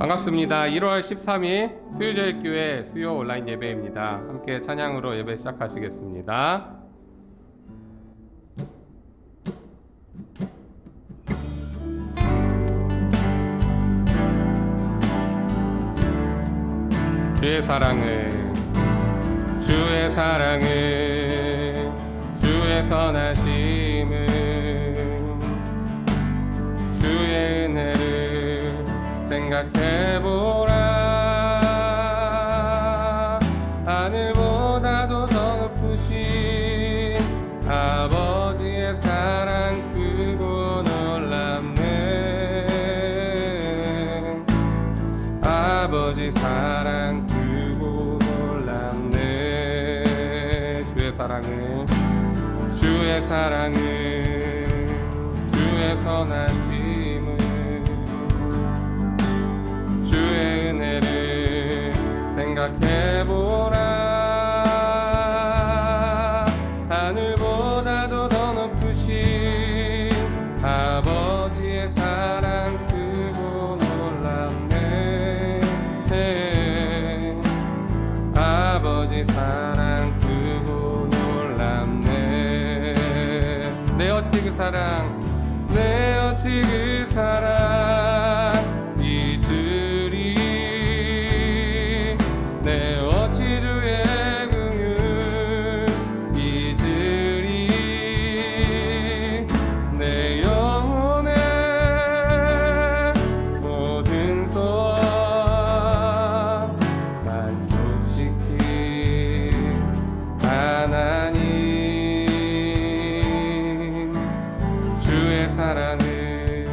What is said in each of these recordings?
반갑습니다. 1월 13일 수유저일교회 수요 온라인 예배입니다. 함께 찬양으로 예배 시작하시겠습니다. 주의 사랑을 주의 선하심을 주의 은혜를 생각해보라. 하늘보다도 더 높으신 아버지의 사랑 크고 놀랍네. 아버지 사랑 크고 놀랍네. 주의 사랑을 주의 선하심을 주의 은혜를 생각해보라. 하늘보다도 더 높으신 아버지의 사랑 크고 놀랍네. 아버지 사랑 크고 놀랍네. 내 어찌 그 사랑 잊으리. 내 어찌 주의 긍휼 잊으리. 내 영혼의 모든 소원 만족시킨 하나님. 주의 사랑을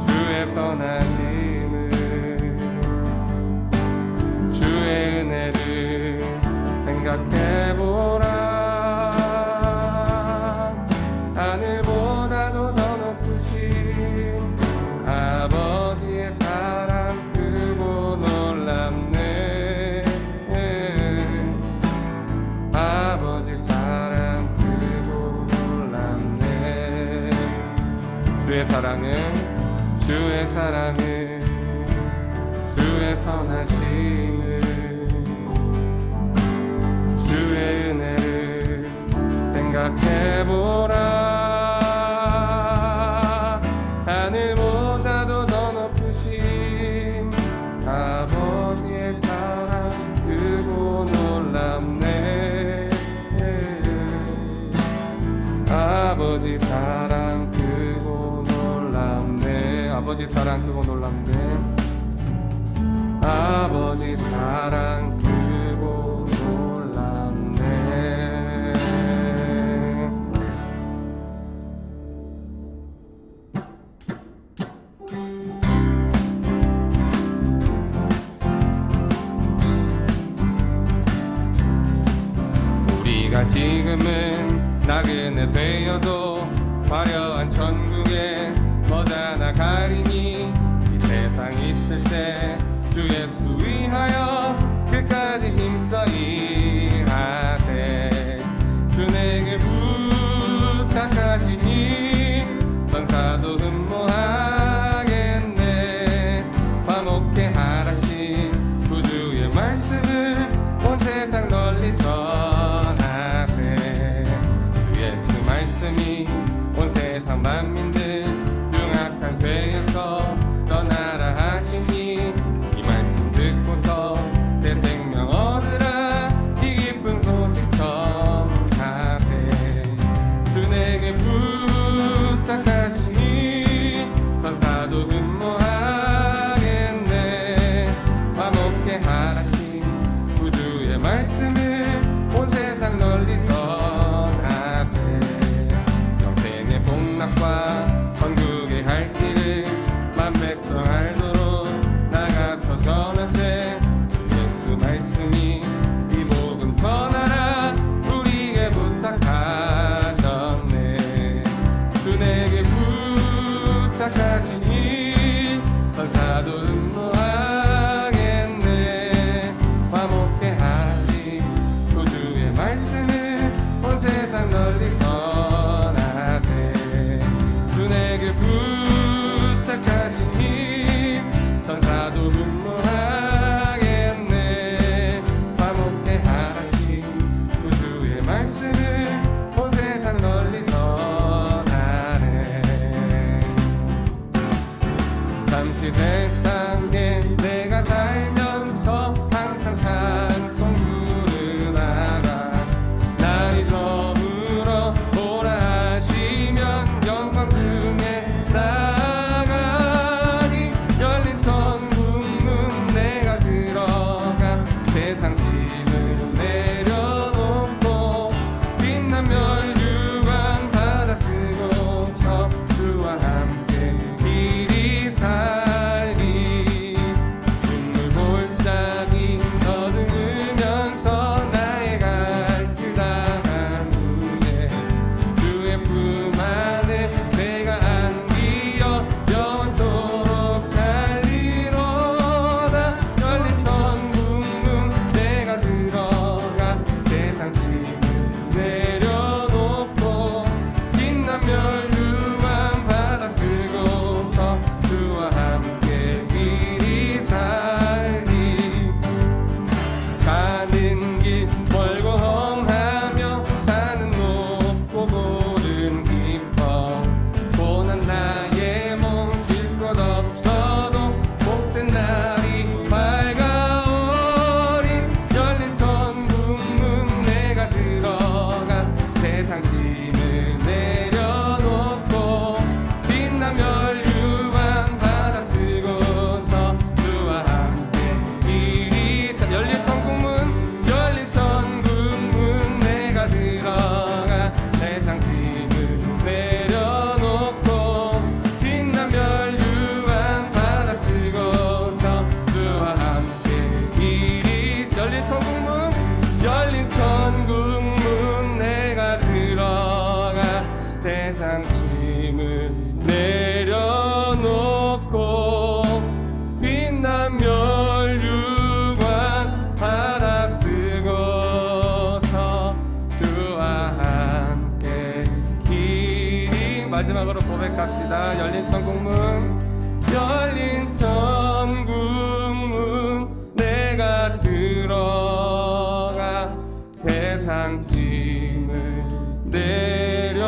주의 선하심을 주의 은혜를 생각해보라. 하늘보다도 더 높으신 아버지의 사랑 크고 놀랍네. 아버지 사랑 크고 놀랍네. 주의 사랑을 주의 선하심을 주의 은혜를 생각해보라. 하늘보다도 더 높으신 아버지의 사랑 크고 놀랍네. 아버지 사랑 크고 놀랍네. 아버지 사랑 크고 놀랍네. 아버지 사랑 크고 놀랍네. 우리가 지금은 나그네 되어도 화려한 천국에 머지않아 가리니 이 세상 있을 때 주 예수 위하여 끝까지 힘써 일하세. 주 내게 부탁하시니 천사도 흠모하겠네. 화목케 하라신 구주의 말씀을 온 세상 널리 전하세. 주 예수 말씀이 온 세상 만민들 흉악한 죄에서 떠나라 하시니 이 말씀 듣고서 새 생명 얻으라. 이 기쁜 소식 전하세. 주 내게 부탁하시니 천사도 흠모하겠네. 화목케 하라신 구주의 말씀을 온 세상 널리 전하세. 영생의 복락과 천국의 갈 길을 만백성 알도록 나가서 전하세. 예수 말씀이 이 복음 전하라 우리에게 부탁하셨네. 주 내게 부탁하시니 천사도 흠모하겠네. 화목케 하신 구주의 말씀을 온 세상 널리 전하세. 주 내게 부탁하시니 천사도 이 세상에 내가 살면서 항상 찬송 부르다가 날이 저물어 돌아가시면 영광 중에 나가니 열린 천국문 내가 들어가 세상 짐을 내려놓고 빛난 멸류관 받아 쓰고서 주와 함께 길이 살리 눈물 골짜기 더듬으면서 나의 갈 길 다간 후에 주의 품 안에 내가 안기어 영원토록 살리로다 열린 천국문 내가 들어가 세상 짐을 내려놓고 빛난 멸류관 받아 쓰고서 주와 함께 길이 살리 가는 길 멀고 험하며 산은 높고 골은 깊어 고난 나의 몸 쉴 것 없어도 복된 날이 밝아오리 열린 천국문 내가 들어가 세상 짐을 내려놓고 빛난 멸류관 받아 쓰고서 주와 함께 길이 열린 천국문 내가 들어가 세상 짐을 내려놓고 빛난 멸류관 받아 쓰고서 주와 함께 길이 열린 천국문 내가 들어가 세상 짐을 내려놓고 빛난 멸류관 받아 쓰고서 주와 함께 길이 마지막으로 고백합시다. 열린 천국문 내가 들어가 세상 짐을 내려놓고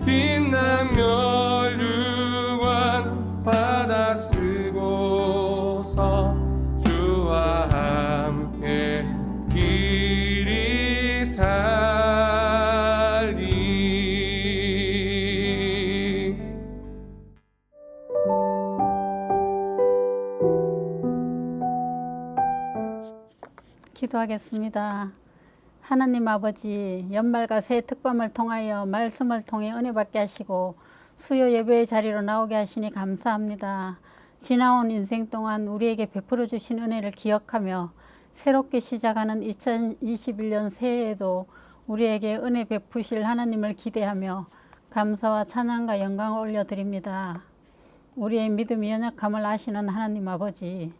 빛난 멸류관 받아 쓰고서 주와 함께 길이 살리. 기도하겠습니다. 하나님 아버지, 연말과 새해 특밤을 통하여 말씀을 통해 은혜 받게 하시고 수요 예배의 자리로 나오게 하시니 감사합니다. 지나온 인생 동안 우리에게 베풀어 주신 은혜를 기억하며 새롭게 시작하는 2021년 새해에도 우리에게 은혜 베푸실 하나님을 기대하며 감사와 찬양과 영광을 올려드립니다. 우리의 믿음이 연약함을 아시는 하나님 아버지,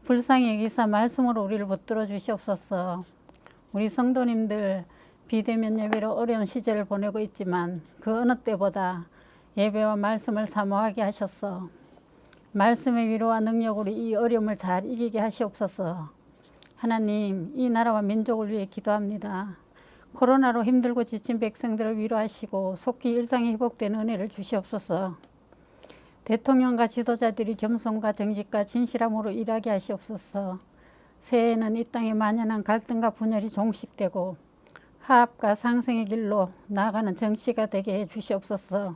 불쌍히 여기사 말씀으로 우리를 붙들어 주시옵소서. 우리 성도님들 비대면 예배로 어려운 시절을 보내고 있지만 그 어느 때보다 예배와 말씀을 사모하게 하셨어. 말씀의 위로와 능력으로 이 어려움을 잘 이기게 하시옵소서. 하나님, 이 나라와 민족을 위해 기도합니다. 코로나로 힘들고 지친 백성들을 위로하시고 속히 일상이 회복되는 은혜를 주시옵소서. 대통령과 지도자들이 겸손과 정직과 진실함으로 일하게 하시옵소서. 새해에는 이 땅에 만연한 갈등과 분열이 종식되고 화합과 상생의 길로 나아가는 정치가 되게 해 주시옵소서.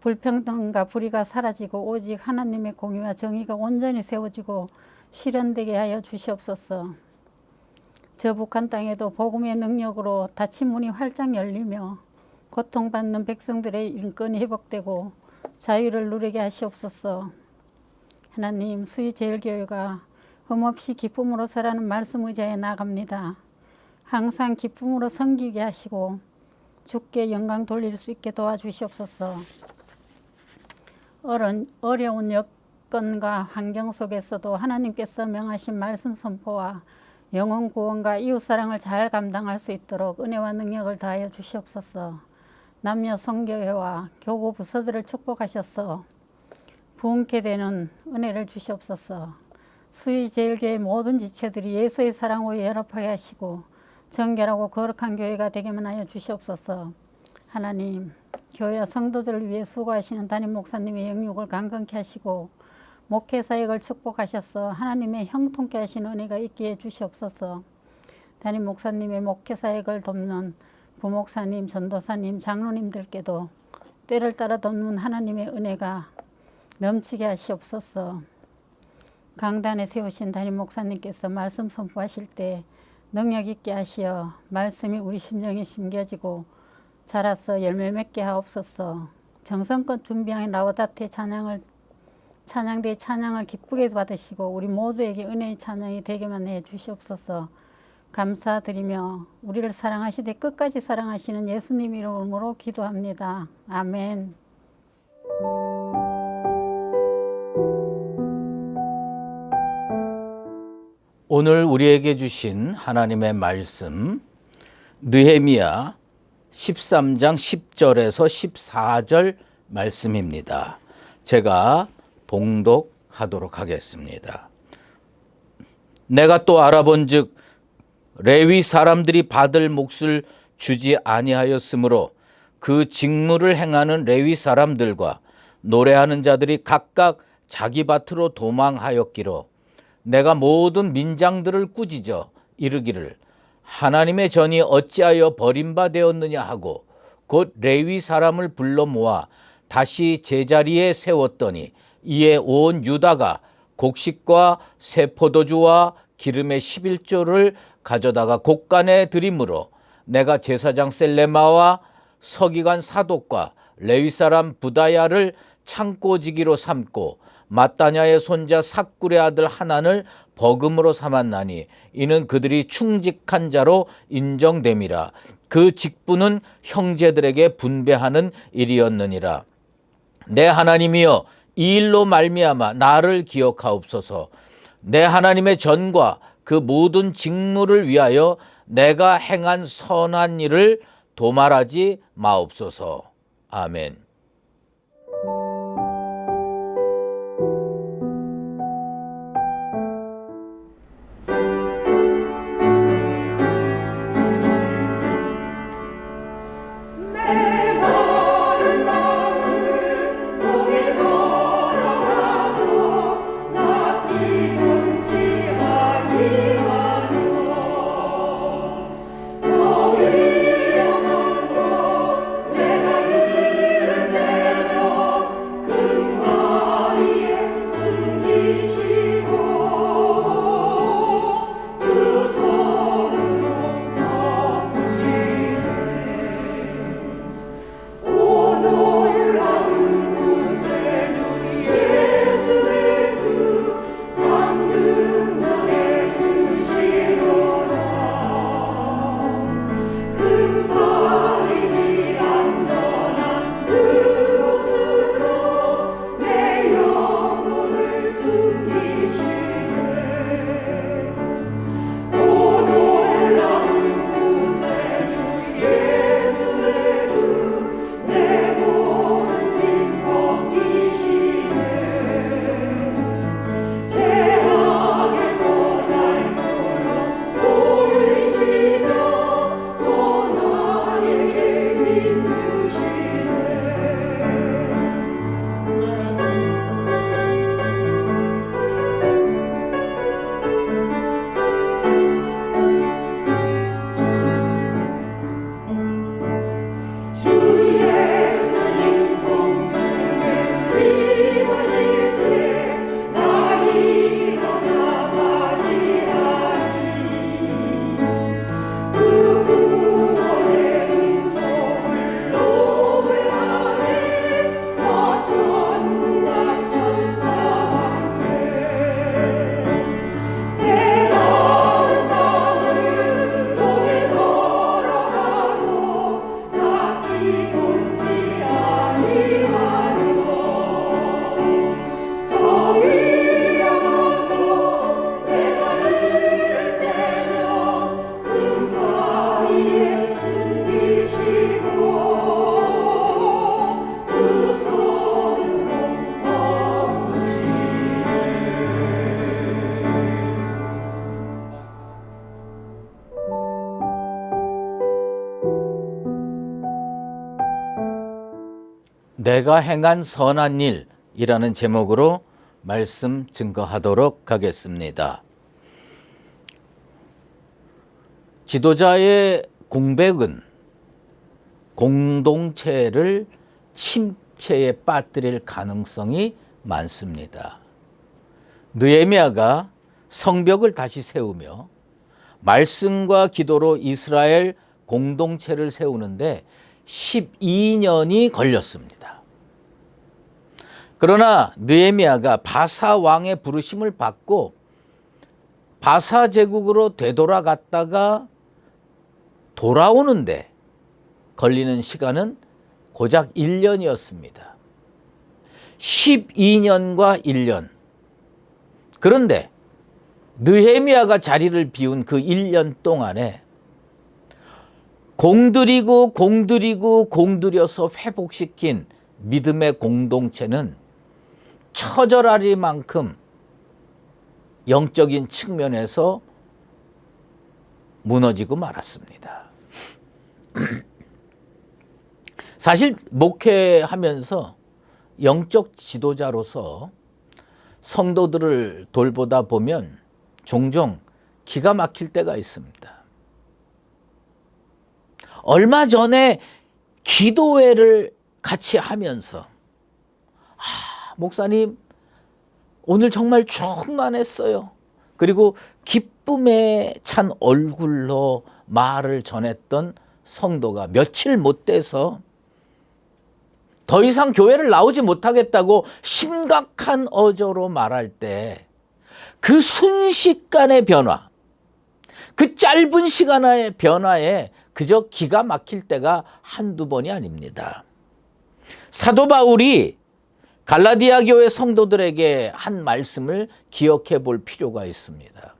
불평등과 불의가 사라지고 오직 하나님의 공의와 정의가 온전히 세워지고 실현되게 하여 주시옵소서. 저 북한 땅에도 복음의 능력으로 닫힌 문이 활짝 열리며 고통받는 백성들의 인권이 회복되고 자유를 누리게 하시옵소서. 하나님, 수의제일교회가 흠없이 기쁨으로 서라는 말씀 의자에 나갑니다. 항상 기쁨으로 섬기게 하시고 주께 영광 돌릴 수 있게 도와주시옵소서. 어려운 여건과 환경 속에서도 하나님께서 명하신 말씀 선포와 영혼 구원과 이웃사랑을 잘 감당할 수 있도록 은혜와 능력을 다하여 주시옵소서. 남녀 성교회와 교구 부서들을 축복하셔서 부흥케 되는 은혜를 주시옵소서. 수의제일교회 모든 지체들이 예수의 사랑으로 연합하게 하시고 정결하고 거룩한 교회가 되게만 하여 주시옵소서. 하나님, 교회와 성도들을 위해 수고하시는 담임 목사님의 영육을 강건케 하시고 목회 사역을 축복하셔서 하나님의 형통케 하시는 은혜가 있게 해 주시옵소서. 담임 목사님의 목회 사역을 돕는 부목사님, 전도사님, 장로님들께도 때를 따라 돕는 하나님의 은혜가 넘치게 하시옵소서. 강단에 세우신 담임 목사님께서 말씀 선포하실 때 능력 있게 하시어 말씀이 우리 심령에 심겨지고 자라서 열매 맺게 하옵소서. 정성껏 준비한 라우다테 찬양대의 찬양을 기쁘게 받으시고 우리 모두에게 은혜의 찬양이 되게만 해 주시옵소서. 감사드리며 우리를 사랑하시되 끝까지 사랑하시는 예수님 이름으로 기도합니다. 아멘. 오늘 우리에게 주신 하나님의 말씀 느헤미야 13장 10절에서 14절 말씀입니다. 제가 봉독하도록 하겠습니다. 내가 또 알아본즉 레위 사람들이 받을 몫을 주지 아니하였으므로 그 직무를 행하는 레위 사람들과 노래하는 자들이 각각 자기 밭으로 도망하였기로 내가 모든 민장들을 꾸짖어 이르기를 하나님의 전이 어찌하여 버림받았느냐 하고 곧 레위 사람을 불러 모아 다시 제자리에 세웠더니 이에 온 유다가 곡식과 새 포도주와 기름의 11조를 가져다가 곡간에 드림으로 내가 제사장 셀레마와 서기관 사독과 레위 사람 부다야를 창고지기로 삼고 마따냐의 손자 삭굴의 아들 하난을 버금으로 삼았나니 이는 그들이 충직한 자로 인정됨이라. 그 직분은 형제들에게 분배하는 일이었느니라. 내 하나님이여 이 일로 말미암아 나를 기억하옵소서. 내 하나님의 전과 그 모든 직무를 위하여 내가 행한 선한 일을 도말하지 마옵소서. 아멘. 내가 행한 선한 일이라는 제목으로 말씀 증거하도록 하겠습니다. 지도자의 공백은 공동체를 침체에 빠뜨릴 가능성이 많습니다. 느헤미야가 성벽을 다시 세우며 말씀과 기도로 이스라엘 공동체를 세우는데 12년이 걸렸습니다. 그러나 느헤미야가 바사 왕의 부르심을 받고 바사 제국으로 되돌아갔다가 돌아오는데 걸리는 시간은 고작 1년이었습니다. 12년과 1년. 그런데 느헤미야가 자리를 비운 그 1년 동안에 공들여서 회복시킨 믿음의 공동체는 처절하리만큼 영적인 측면에서 무너지고 말았습니다. 사실 목회하면서 영적 지도자로서 성도들을 돌보다 보면 종종 기가 막힐 때가 있습니다. 얼마 전에 기도회를 같이 하면서 목사님 오늘 정말 충만했어요. 그리고 기쁨에 찬 얼굴로 말을 전했던 성도가 며칠 못 돼서 더 이상 교회를 나오지 못하겠다고 심각한 어조로 말할 때 그 순식간의 변화, 그 짧은 시간의 변화에 그저 기가 막힐 때가 한두 번이 아닙니다. 사도 바울이 갈라디아 교회 성도들에게 한 말씀을 기억해 볼 필요가 있습니다.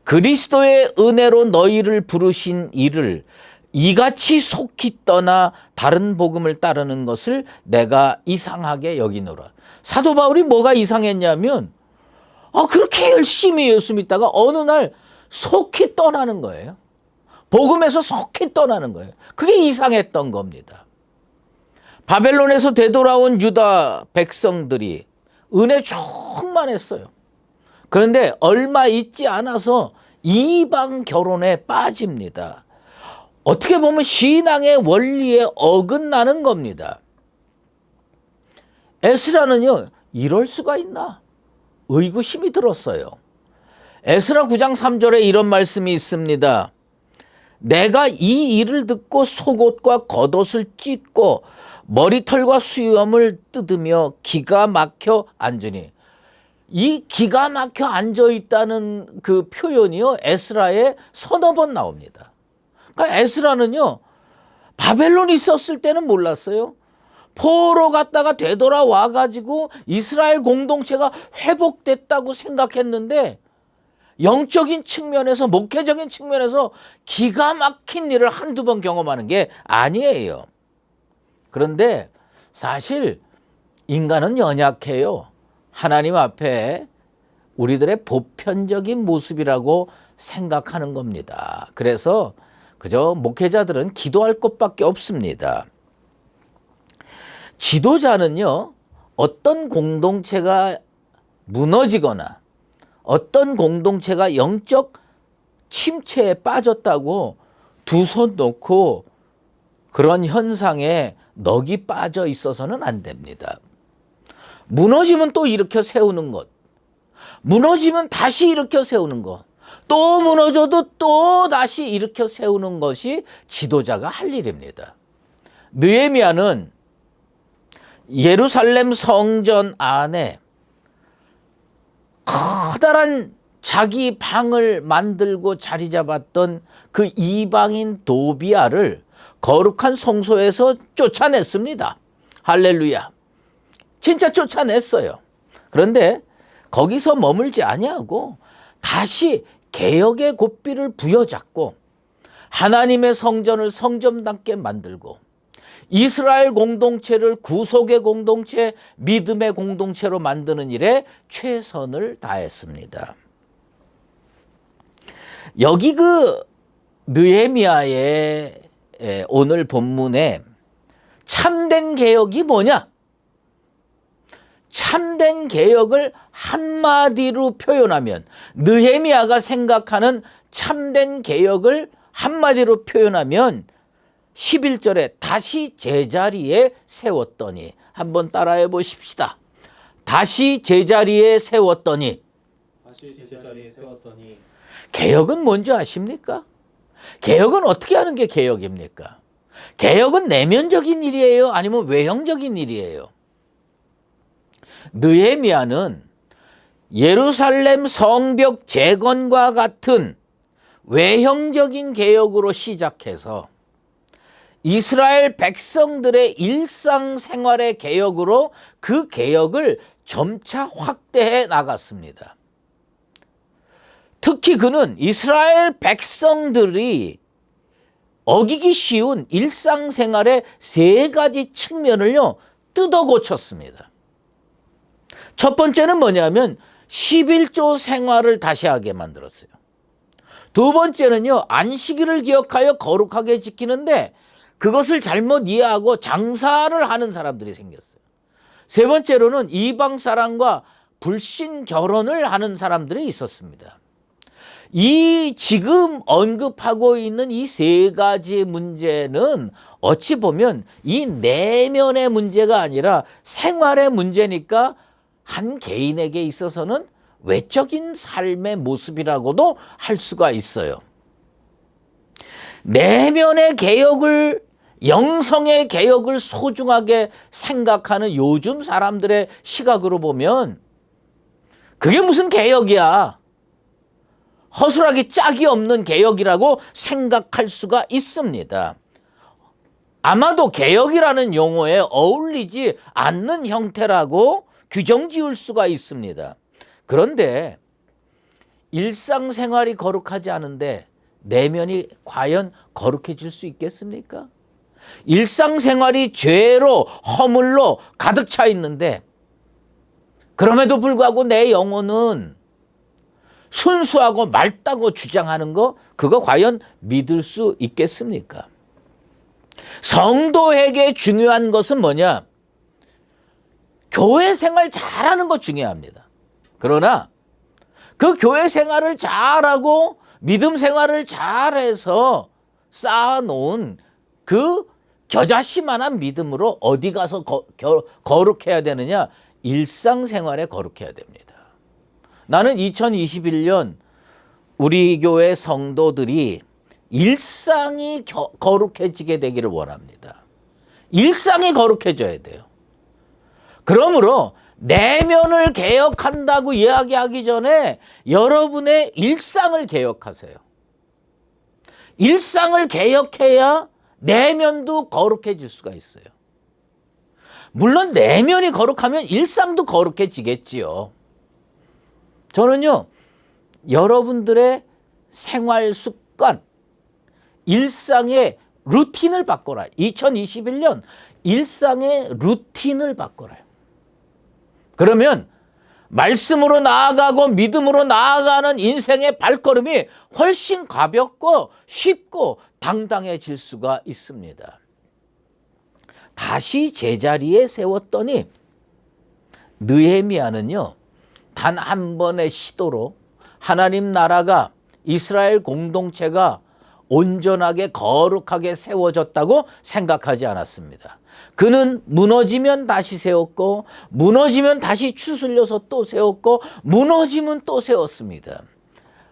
그리스도의 은혜로 너희를 부르신 이를 이같이 속히 떠나 다른 복음을 따르는 것을 내가 이상하게 여기노라. 사도 바울이 뭐가 이상했냐면 그렇게 열심히 예수 믿다가 어느 날 속히 떠나는 거예요. 복음에서 속히 떠나는 거예요. 그게 이상했던 겁니다. 바벨론에서 되돌아온 유다 백성들이 은혜 충만했어요. 그런데 얼마 있지 않아서 이방 결혼에 빠집니다. 어떻게 보면 신앙의 원리에 어긋나는 겁니다. 에스라는요, 이럴 수가 있나? 의구심이 들었어요. 에스라 9장 3절에 이런 말씀이 있습니다. 내가 이 일을 듣고 속옷과 겉옷을 찢고 머리털과 수염을 뜯으며 기가 막혀 앉으니, 이 기가 막혀 앉아 있다는 그 표현이요, 에스라에 서너 번 나옵니다. 그러니까 에스라는요, 바벨론이 있었을 때는 몰랐어요. 포로 갔다가 되돌아와 가지고 이스라엘 공동체가 회복됐다고 생각했는데 영적인 측면에서, 목회적인 측면에서 기가 막힌 일을 한두 번 경험하는 게 아니에요. 그런데 사실 인간은 연약해요. 하나님 앞에 우리들의 보편적인 모습이라고 생각하는 겁니다. 그래서 그저 목회자들은 기도할 것밖에 없습니다. 지도자는요, 어떤 공동체가 무너지거나 어떤 공동체가 영적 침체에 빠졌다고 두 손 놓고 그런 현상에 넋이 빠져 있어서는 안 됩니다. 무너지면 또 일으켜 세우는 것, 무너지면 다시 일으켜 세우는 것, 또 무너져도 또 다시 일으켜 세우는 것이 지도자가 할 일입니다. 느헤미야는 예루살렘 성전 안에 커다란 자기 방을 만들고 자리 잡았던 그 이방인 도비아를 거룩한 성소에서 쫓아냈습니다. 할렐루야. 진짜 쫓아냈어요. 그런데 거기서 머물지 아니하고 다시 개혁의 고삐를 부여잡고 하나님의 성전을 성전답게 만들고 이스라엘 공동체를 구속의 공동체, 믿음의 공동체로 만드는 일에 최선을 다했습니다. 여기 그 느헤미야의 오늘 본문에 참된 개혁이 뭐냐? 참된 개혁을 한마디로 표현하면, 느헤미야가 생각하는 참된 개혁을 한마디로 표현하면 11절에 다시 제자리에 세웠더니, 한번 따라해 보십시다. 다시 제자리에 세웠더니. 다시 제자리에 세웠더니. 개혁은 뭔지 아십니까? 개혁은 어떻게 하는 게 개혁입니까? 개혁은 내면적인 일이에요? 아니면 외형적인 일이에요? 느헤미야는 예루살렘 성벽 재건과 같은 외형적인 개혁으로 시작해서 이스라엘 백성들의 일상생활의 개혁으로 그 개혁을 점차 확대해 나갔습니다. 특히 그는 이스라엘 백성들이 어기기 쉬운 일상생활의 세 가지 측면을요, 뜯어 고쳤습니다. 첫 번째는 뭐냐면 11조 생활을 다시 하게 만들었어요. 두 번째는요, 안식일을 기억하여 거룩하게 지키는데 그것을 잘못 이해하고 장사를 하는 사람들이 생겼어요. 세 번째로는 이방 사람과 불신 결혼을 하는 사람들이 있었습니다. 이 지금 언급하고 있는 이 세 가지 문제는 어찌 보면 이 내면의 문제가 아니라 생활의 문제니까 한 개인에게 있어서는 외적인 삶의 모습이라고도 할 수가 있어요. 내면의 개혁을, 영성의 개혁을 소중하게 생각하는 요즘 사람들의 시각으로 보면 그게 무슨 개혁이야? 허술하게 짝이 없는 개혁이라고 생각할 수가 있습니다. 아마도 개혁이라는 용어에 어울리지 않는 형태라고 규정 지을 수가 있습니다. 그런데 일상생활이 거룩하지 않은데 내면이 과연 거룩해질 수 있겠습니까? 일상생활이 죄로, 허물로 가득 차 있는데 그럼에도 불구하고 내 영혼은 순수하고 맑다고 주장하는 거, 그거 과연 믿을 수 있겠습니까? 성도에게 중요한 것은 뭐냐? 교회 생활 잘하는 거 중요합니다. 그러나 그 교회 생활을 잘하고 믿음 생활을 잘해서 쌓아놓은 그 겨자씨만한 믿음으로 어디 가서 거룩해야 되느냐? 일상생활에 거룩해야 됩니다. 나는 2021년 우리 교회 성도들이 일상이 거룩해지게 되기를 원합니다. 일상이 거룩해져야 돼요. 그러므로 내면을 개혁한다고 이야기하기 전에 여러분의 일상을 개혁하세요. 일상을 개혁해야 내면도 거룩해질 수가 있어요. 물론 내면이 거룩하면 일상도 거룩해지겠지요. 저는요, 여러분들의 생활 습관, 일상의 루틴을 바꿔라. 2021년 일상의 루틴을 바꿔라. 그러면 말씀으로 나아가고 믿음으로 나아가는 인생의 발걸음이 훨씬 가볍고 쉽고 당당해질 수가 있습니다. 다시 제자리에 세웠더니 느헤미야는요, 단 한 번의 시도로 하나님 나라가, 이스라엘 공동체가 온전하게 거룩하게 세워졌다고 생각하지 않았습니다. 그는 무너지면 다시 세웠고, 무너지면 다시 추슬려서 또 세웠고, 무너지면 또 세웠습니다.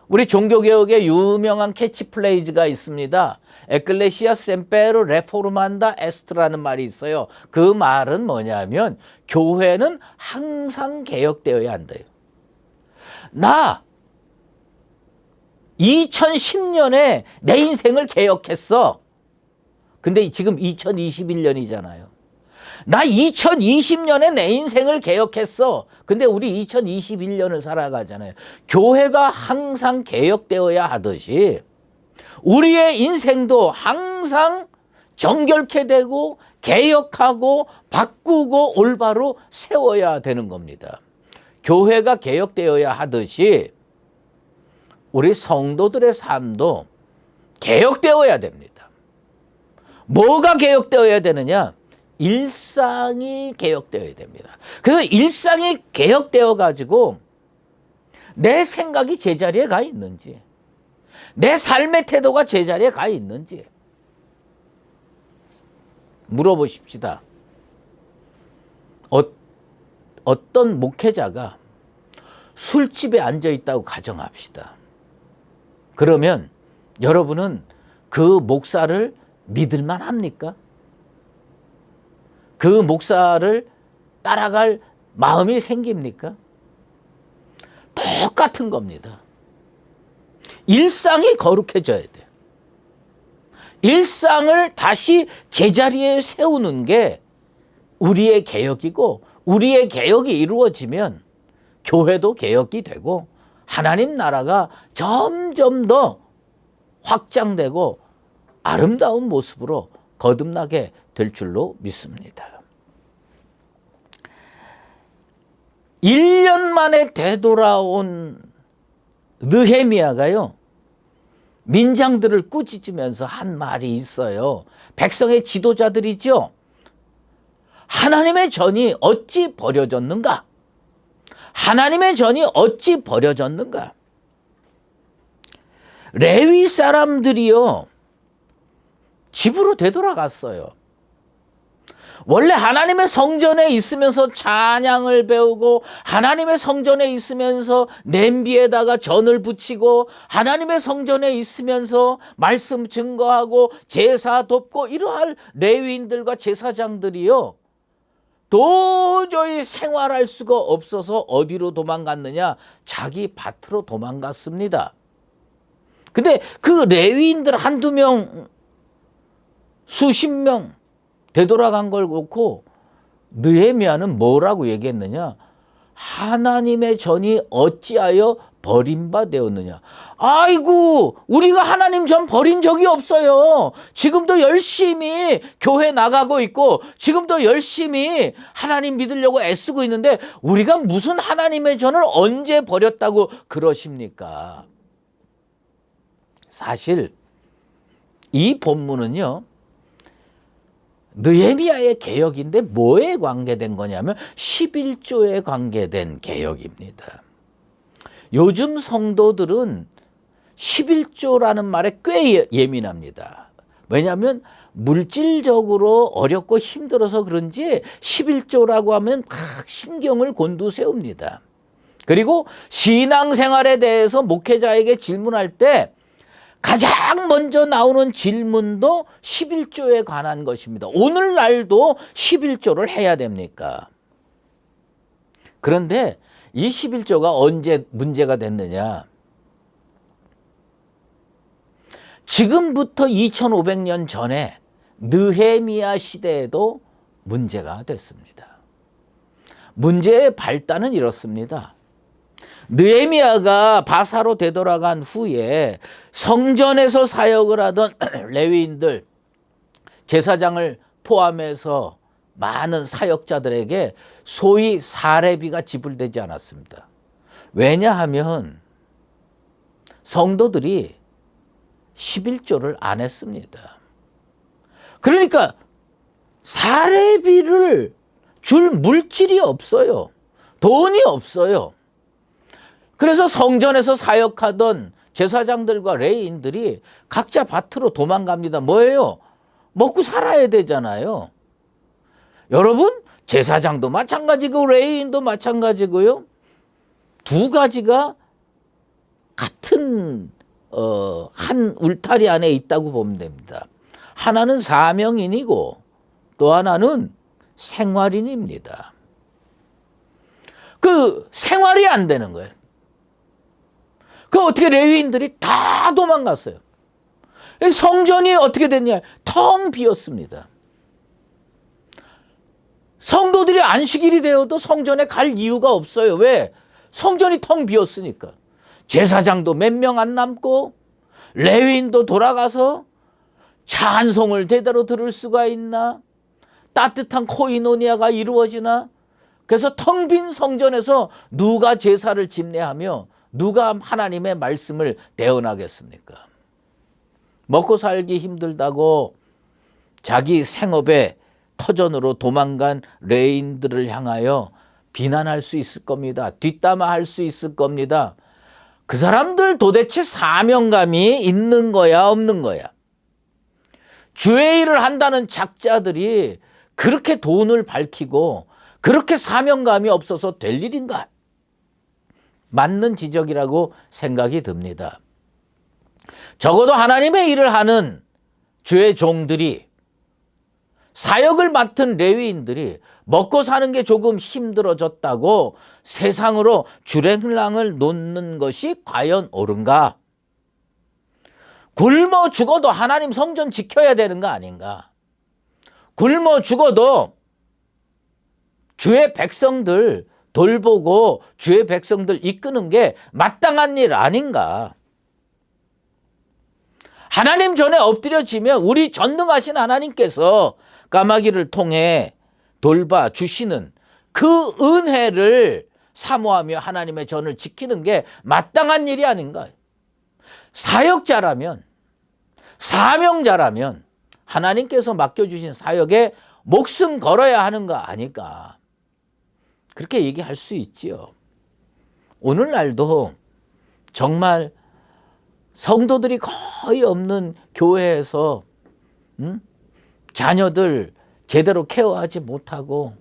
우리 종교개혁의 유명한 캐치플레이즈가 있습니다. 에클레시아 셈페르 레포르만다 에스트라는 말이 있어요. 그 말은 뭐냐면 교회는 항상 개혁되어야 한대요. 나 2010년에 내 인생을 개혁했어. 근데 지금 2021년이잖아요. 나 2020년에 내 인생을 개혁했어. 근데 우리 2021년을 살아가잖아요. 교회가 항상 개혁되어야 하듯이 우리의 인생도 항상 정결케 되고 개혁하고 바꾸고 올바로 세워야 되는 겁니다. 교회가 개혁되어야 하듯이 우리 성도들의 삶도 개혁되어야 됩니다. 뭐가 개혁되어야 되느냐? 일상이 개혁되어야 됩니다. 그래서 일상이 개혁되어 가지고 내 생각이 제자리에 가 있는지, 내 삶의 태도가 제자리에 가 있는지 물어보십시다. 어떤 목회자가 술집에 앉아 있다고 가정합시다. 그러면 여러분은 그 목사를 믿을만 합니까? 그 목사를 따라갈 마음이 생깁니까? 똑같은 겁니다. 일상이 거룩해져야 돼요. 일상을 다시 제자리에 세우는 게 우리의 개혁이고, 우리의 개혁이 이루어지면 교회도 개혁이 되고 하나님 나라가 점점 더 확장되고 아름다운 모습으로 거듭나게 될 줄로 믿습니다. 1년 만에 되돌아온 느헤미야가요, 민장들을 꾸짖으면서 한 말이 있어요. 백성의 지도자들이죠. 하나님의 전이 어찌 버려졌는가? 하나님의 전이 어찌 버려졌는가? 레위 사람들이요, 집으로 되돌아갔어요. 원래 하나님의 성전에 있으면서 찬양을 배우고, 하나님의 성전에 있으면서 냄비에다가 전을 붙이고, 하나님의 성전에 있으면서 말씀 증거하고 제사 돕고 이러할 레위인들과 제사장들이요, 도저히 생활할 수가 없어서 어디로 도망갔느냐? 자기 밭으로 도망갔습니다. 근데 그 레위인들 한두 명, 수십 명 되돌아간 걸 놓고 느헤미야는 뭐라고 얘기했느냐? 하나님의 전이 어찌하여 버림받았느냐? 아이고, 우리가 하나님 전 버린 적이 없어요. 지금도 열심히 교회 나가고 있고, 지금도 열심히 하나님 믿으려고 애쓰고 있는데, 우리가 무슨 하나님의 전을 언제 버렸다고 그러십니까? 사실 이 본문은요, 느헤미야의 개혁인데 뭐에 관계된 거냐면 11조에 관계된 개혁입니다. 요즘 성도들은 11조라는 말에 꽤 예민합니다. 왜냐하면 물질적으로 어렵고 힘들어서 그런지 11조라고 하면 막 신경을 곤두세웁니다. 그리고 신앙생활에 대해서 목회자에게 질문할 때 가장 먼저 나오는 질문도 11조에 관한 것입니다. 오늘날도 11조를 해야 됩니까? 그런데 이 11조가 언제 문제가 됐느냐? 지금부터 2500년 전에 느헤미야 시대에도 문제가 됐습니다. 문제의 발단은 이렇습니다. 느헤미야가 바사로 되돌아간 후에 성전에서 사역을 하던 레위인들, 제사장을 포함해서 많은 사역자들에게 소위 사례비가 지불되지 않았습니다. 왜냐하면 성도들이 11조를 안 했습니다. 그러니까 사례비를 줄 물질이 없어요. 돈이 없어요. 그래서 성전에서 사역하던 제사장들과 레위인들이 각자 밭으로 도망갑니다. 뭐예요? 먹고 살아야 되잖아요. 여러분, 제사장도 마찬가지고 레위인도 마찬가지고요. 두 가지가 같은 한 울타리 안에 있다고 보면 됩니다. 하나는 사명인이고 또 하나는 생활인입니다. 그 생활이 안 되는 거예요. 그 어떻게 레위인들이 다 도망갔어요. 성전이 어떻게 됐냐? 텅 비었습니다. 성도들이 안식일이 되어도 성전에 갈 이유가 없어요. 왜? 성전이 텅 비었으니까. 제사장도 몇 명 안 남고 레위인도 돌아가서 찬송을 제대로 들을 수가 있나? 따뜻한 코이노니아가 이루어지나? 그래서 텅 빈 성전에서 누가 제사를 집례하며 누가 하나님의 말씀을 대언하겠습니까? 먹고 살기 힘들다고 자기 생업에 터전으로 도망간 레인들을 향하여 비난할 수 있을 겁니다. 뒷담화할 수 있을 겁니다. 그 사람들 도대체 사명감이 있는 거야, 없는 거야? 주의 일을 한다는 작자들이 그렇게 돈을 밝히고 그렇게 사명감이 없어서 될 일인가? 맞는 지적이라고 생각이 듭니다. 적어도 하나님의 일을 하는 주의 종들이, 사역을 맡은 레위인들이 먹고 사는 게 조금 힘들어졌다고 세상으로 주랭랑을 놓는 것이 과연 옳은가? 굶어 죽어도 하나님 성전 지켜야 되는 거 아닌가? 굶어 죽어도 주의 백성들 돌보고 주의 백성들 이끄는 게 마땅한 일 아닌가? 하나님 전에 엎드려지면 우리 전능하신 하나님께서 까마귀를 통해 돌봐 주시는 그 은혜를 사모하며 하나님의 전을 지키는 게 마땅한 일이 아닌가? 사역자라면, 사명자라면 하나님께서 맡겨주신 사역에 목숨 걸어야 하는 거 아닐까? 그렇게 얘기할 수 있지요. 오늘날도 정말 성도들이 거의 없는 교회에서 자녀들 제대로 케어하지 못하고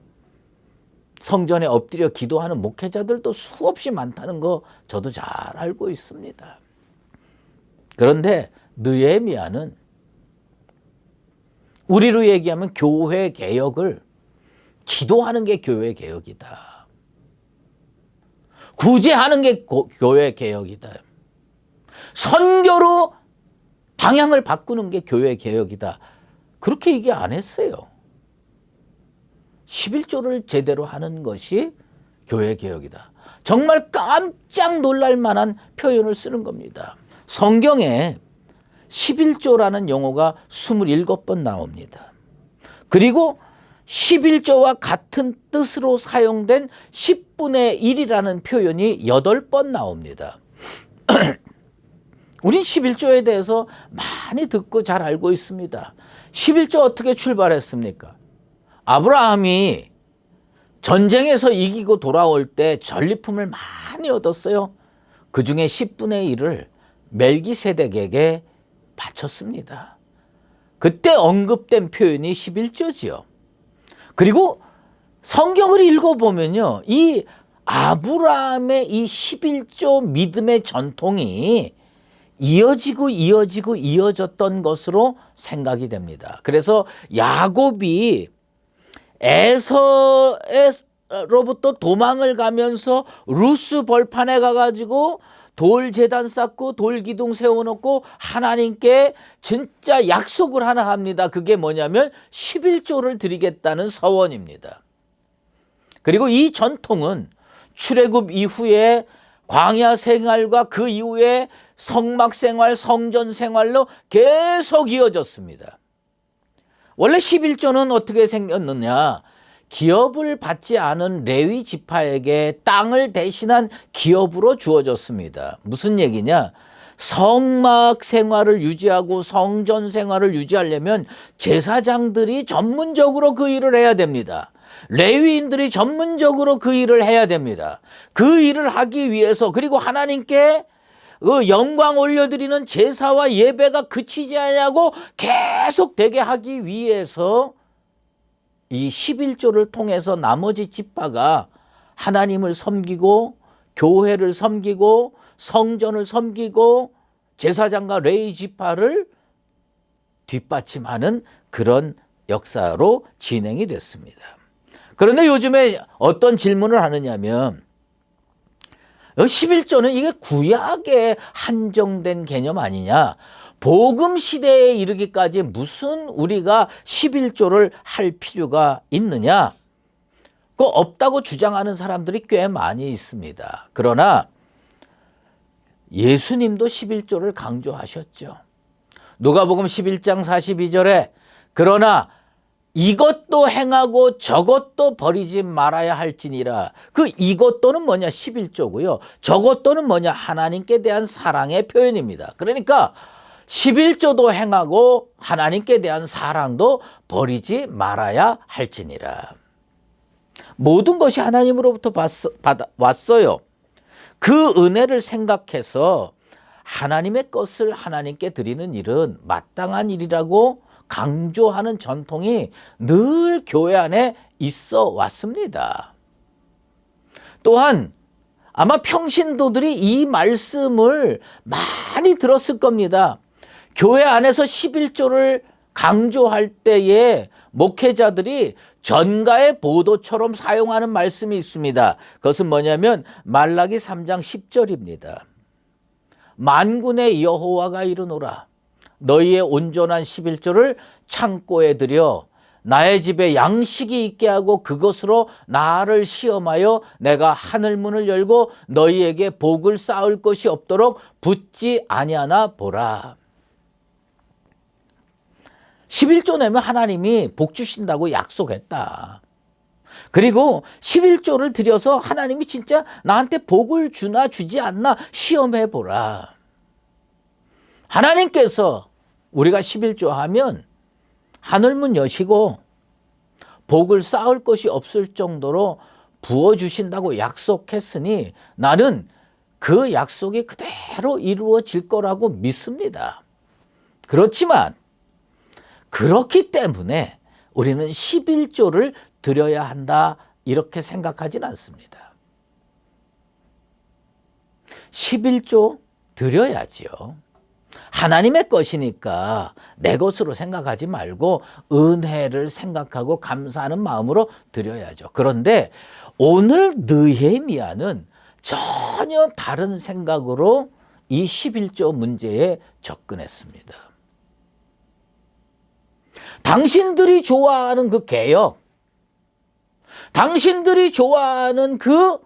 성전에 엎드려 기도하는 목회자들도 수없이 많다는 거 저도 잘 알고 있습니다. 그런데 느헤미야는 우리로 얘기하면 교회 개혁을, 기도하는 게 교회 개혁이다. 구제하는 게 교회 개혁이다. 선교로 방향을 바꾸는 게 교회 개혁이다. 그렇게 얘기 안 했어요. 11조를 제대로 하는 것이 교회 개혁이다. 정말 깜짝 놀랄 만한 표현을 쓰는 겁니다. 성경에 11조라는 용어가 27번 나옵니다. 그리고 11조와 같은 뜻으로 사용된 10분의 1이라는 표현이 8번 나옵니다. 우린 11조에 대해서 많이 듣고 잘 알고 있습니다. 11조 어떻게 출발했습니까? 아브라함이 전쟁에서 이기고 돌아올 때 전리품을 많이 얻었어요. 그 중에 10분의 1을 멜기세덱에게 바쳤습니다. 그때 언급된 표현이 11조지요. 그리고 성경을 읽어보면요, 이 아브라함의 이 11조 믿음의 전통이 이어졌던 것으로 생각이 됩니다. 그래서 야곱이 에서로부터 도망을 가면서 루스 벌판에 가가지고 돌 제단 쌓고 돌 기둥 세워놓고 하나님께 진짜 약속을 하나 합니다. 그게 뭐냐면 11조를 드리겠다는 서원입니다. 그리고 이 전통은 출애굽 이후에 광야 생활과 그 이후에 성막 생활, 성전 생활로 계속 이어졌습니다. 원래 11조는 어떻게 생겼느냐? 기업을 받지 않은 레위 지파에게 땅을 대신한 기업으로 주어졌습니다. 무슨 얘기냐? 성막 생활을 유지하고 성전 생활을 유지하려면 제사장들이 전문적으로 그 일을 해야 됩니다. 레위인들이 전문적으로 그 일을 해야 됩니다. 그 일을 하기 위해서, 그리고 하나님께 그 영광 올려드리는 제사와 예배가 그치지 않냐고 계속 되게 하기 위해서 이 11조를 통해서 나머지 지파가 하나님을 섬기고 교회를 섬기고 성전을 섬기고 제사장과 레위 지파를 뒷받침하는 그런 역사로 진행이 됐습니다. 그런데 요즘에 어떤 질문을 하느냐면 11조는 이게 구약에 한정된 개념 아니냐? 복음 시대에 이르기까지 무슨 우리가 11조를 할 필요가 있느냐? 그거 없다고 주장하는 사람들이 꽤 많이 있습니다. 그러나 예수님도 11조를 강조하셨죠. 누가복음 11장 42절에 그러나 이것도 행하고 저것도 버리지 말아야 할지니라. 그 이것도는 뭐냐? 11조고요. 저것도는 뭐냐? 하나님께 대한 사랑의 표현입니다. 그러니까 11조도 행하고 하나님께 대한 사랑도 버리지 말아야 할지니라. 모든 것이 하나님으로부터 왔어요. 그 은혜를 생각해서 하나님의 것을 하나님께 드리는 일은 마땅한 일이라고 강조하는 전통이 늘 교회 안에 있어 왔습니다. 또한 아마 평신도들이 이 말씀을 많이 들었을 겁니다. 교회 안에서 11조를 강조할 때에 목회자들이 전가의 보도처럼 사용하는 말씀이 있습니다. 그것은 뭐냐면 말라기 3장 10절입니다. 만군의 여호와가 이르노라. 너희의 온전한 11조를 창고에 들여 나의 집에 양식이 있게 하고 그것으로 나를 시험하여 내가 하늘문을 열고 너희에게 복을 쌓을 것이 없도록 붙지 아니하나 보라. 11조 내면 하나님이 복 주신다고 약속했다. 그리고 11조를 들여서 하나님이 진짜 나한테 복을 주나 주지 않나 시험해 보라. 하나님께서 우리가 11조 하면 하늘문 여시고 복을 쌓을 것이 없을 정도로 부어주신다고 약속했으니 나는 그 약속이 그대로 이루어질 거라고 믿습니다. 그렇지만 그렇기 때문에 우리는 11조를 드려야 한다 이렇게 생각하진 않습니다. 11조 드려야지요. 하나님의 것이니까 내 것으로 생각하지 말고 은혜를 생각하고 감사하는 마음으로 드려야죠. 그런데 오늘 느헤미야는 전혀 다른 생각으로 이 11조 문제에 접근했습니다. 당신들이 좋아하는 그 개혁, 당신들이 좋아하는 그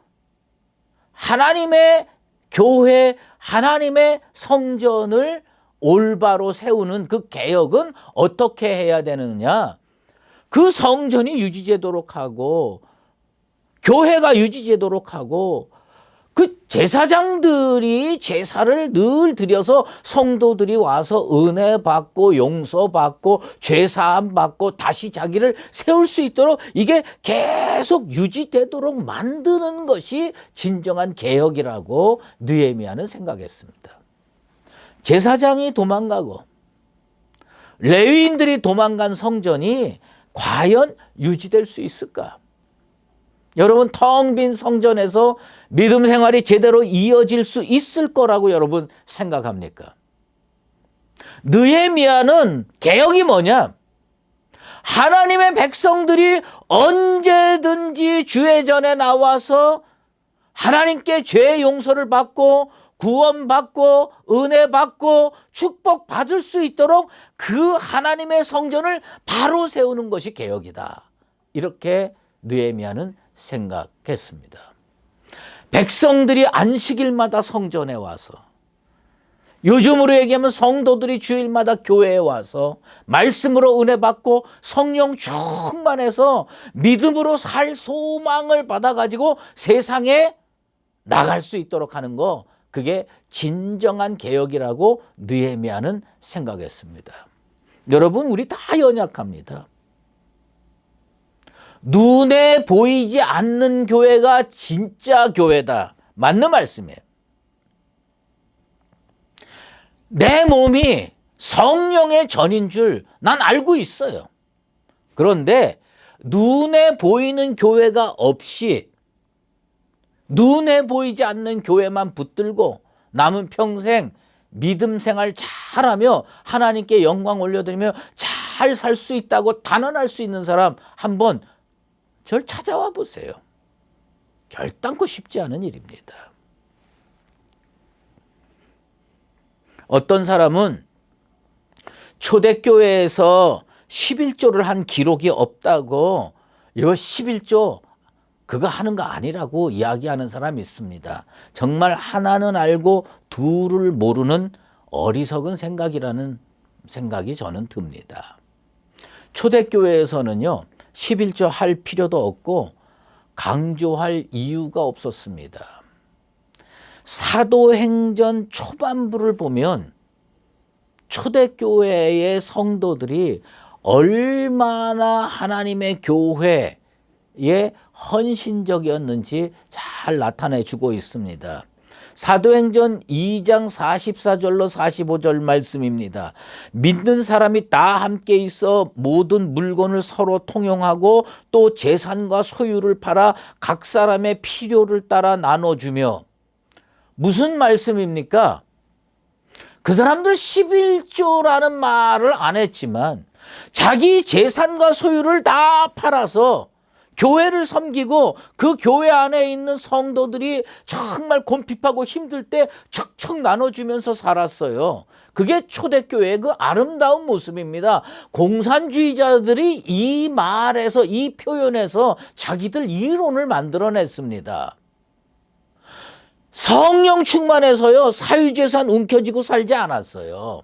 하나님의 교회, 하나님의 성전을 올바로 세우는 그 개혁은 어떻게 해야 되느냐? 그 성전이 유지되도록 하고 교회가 유지되도록 하고 그 제사장들이 제사를 늘 드려서 성도들이 와서 은혜 받고 용서 받고 죄 사함 받고 다시 자기를 세울 수 있도록 이게 계속 유지되도록 만드는 것이 진정한 개혁이라고 느헤미야는 생각했습니다. 제사장이 도망가고 레위인들이 도망간 성전이 과연 유지될 수 있을까? 여러분, 텅 빈 성전에서 믿음 생활이 제대로 이어질 수 있을 거라고 여러분 생각합니까? 느헤미야는 개혁이 뭐냐? 하나님의 백성들이 언제든지 주의 전에 나와서 하나님께 죄의 용서를 받고 구원받고 은혜 받고 축복 받을 수 있도록 그 하나님의 성전을 바로 세우는 것이 개혁이다. 이렇게 느헤미야는 생각했습니다. 백성들이 안식일마다 성전에 와서, 요즘으로 얘기하면 성도들이 주일마다 교회에 와서 말씀으로 은혜 받고 성령 충만해서 믿음으로 살 소망을 받아가지고 세상에 나갈 수 있도록 하는 거, 그게 진정한 개혁이라고 느헤미야는 생각했습니다. 여러분, 우리 다 연약합니다. 눈에 보이지 않는 교회가 진짜 교회다. 맞는 말씀이에요. 내 몸이 성령의 전인 줄 난 알고 있어요. 그런데 눈에 보이는 교회가 없이 눈에 보이지 않는 교회만 붙들고 남은 평생 믿음 생활 잘하며 하나님께 영광 올려드리며 잘 살 수 있다고 단언할 수 있는 사람 한번 절 찾아와 보세요. 결단코 쉽지 않은 일입니다. 어떤 사람은 초대교회에서 11조를 한 기록이 없다고 이거 11조 그거 하는 거 아니라고 이야기하는 사람이 있습니다. 정말 하나는 알고 둘을 모르는 어리석은 생각이라는 생각이 저는 듭니다. 초대교회에서는요, 11조 할 필요도 없고 강조할 이유가 없었습니다. 사도행전 초반부를 보면 초대교회의 성도들이 얼마나 하나님의 교회에 헌신적이었는지 잘 나타내 주고 있습니다. 사도행전 2장 44절로 45절 말씀입니다. 믿는 사람이 다 함께 있어 모든 물건을 서로 통용하고 또 재산과 소유를 팔아 각 사람의 필요를 따라 나눠주며. 무슨 말씀입니까? 그 사람들 11조라는 말을 안 했지만 자기 재산과 소유를 다 팔아서 교회를 섬기고 그 교회 안에 있는 성도들이 정말 곰핍하고 힘들 때 척척 나눠주면서 살았어요. 그게 초대교회의 그 아름다운 모습입니다. 공산주의자들이 이 말에서, 이 표현에서 자기들 이론을 만들어냈습니다. 성령 충만해서요, 사유재산 움켜쥐고 살지 않았어요.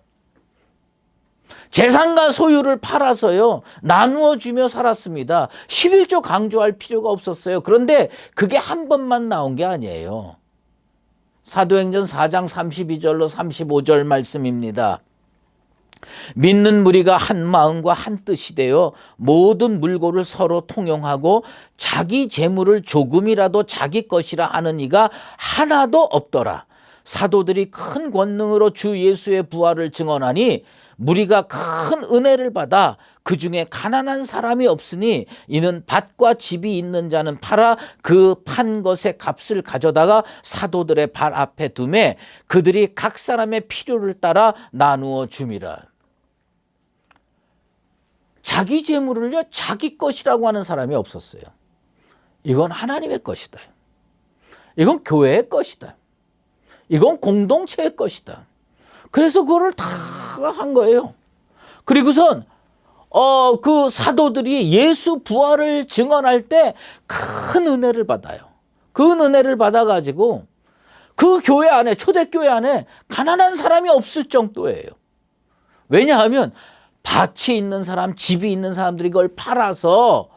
재산과 소유를 팔아서요, 나누어 주며 살았습니다. 11조 강조할 필요가 없었어요. 그런데 그게 한 번만 나온 게 아니에요. 사도행전 4장 32절로 35절 말씀입니다. 믿는 무리가 한 마음과 한 뜻이 되어 모든 물고를 서로 통용하고 자기 재물을 조금이라도 자기 것이라 하는 이가 하나도 없더라. 사도들이 큰 권능으로 주 예수의 부활을 증언하니 무리가 큰 은혜를 받아 그 중에 가난한 사람이 없으니 이는 밭과 집이 있는 자는 팔아 그 판 것의 값을 가져다가 사도들의 발 앞에 두매 그들이 각 사람의 필요를 따라 나누어 줌이라. 자기 재물을요, 자기 것이라고 하는 사람이 없었어요. 이건 하나님의 것이다. 이건 교회의 것이다. 이건 공동체의 것이다. 그래서 그거를 다 한 거예요. 그리고선 그 사도들이 예수 부활을 증언할 때 큰 은혜를 받아요. 그 은혜를 받아가지고 그 교회 안에, 초대교회 안에 가난한 사람이 없을 정도예요. 왜냐하면 밭이 있는 사람, 집이 있는 사람들이 이걸 팔아서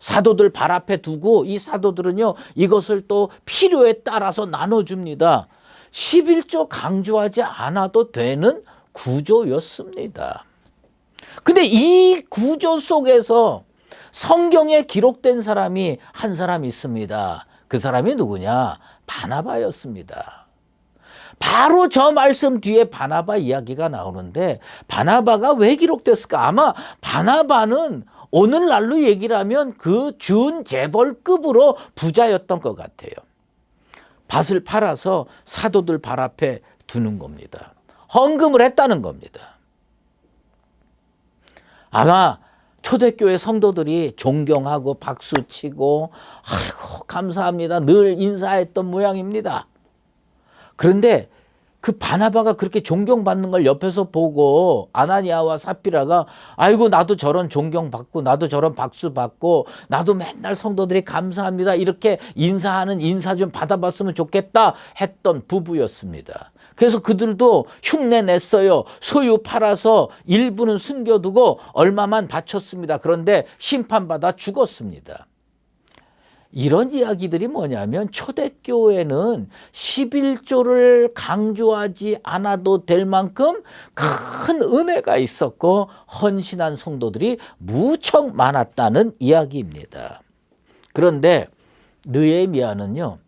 사도들 발 앞에 두고 이 사도들은요, 이것을 또 필요에 따라서 나눠줍니다. 11조 강조하지 않아도 되는 구조였습니다. 근데 이 구조 속에서 성경에 기록된 사람이 한 사람 있습니다. 그 사람이 누구냐? 바나바였습니다. 바로 저 말씀 뒤에 바나바 이야기가 나오는데 바나바가 왜 기록됐을까? 아마 바나바는 오늘날로 얘기를 하면 그 준재벌급으로 부자였던 것 같아요. 밭을 팔아서 사도들 발 앞에 두는 겁니다. 헌금을 했다는 겁니다. 아마 초대교회 성도들이 존경하고 박수치고 아이고 감사합니다 늘 인사했던 모양입니다. 그런데 그 바나바가 그렇게 존경받는 걸 옆에서 보고 아나니아와 삽비라가 아이고 나도 저런 존경받고 나도 저런 박수받고 나도 맨날 성도들이 감사합니다 이렇게 인사하는 인사 좀 받아봤으면 좋겠다 했던 부부였습니다. 그래서 그들도 흉내 냈어요. 소유 팔아서 일부는 숨겨두고 얼마만 바쳤습니다. 그런데 심판받아 죽었습니다. 이런 이야기들이 뭐냐면 초대교회는 11조를 강조하지 않아도 될 만큼 큰 은혜가 있었고 헌신한 성도들이 무척 많았다는 이야기입니다. 그런데 느헤미야는요,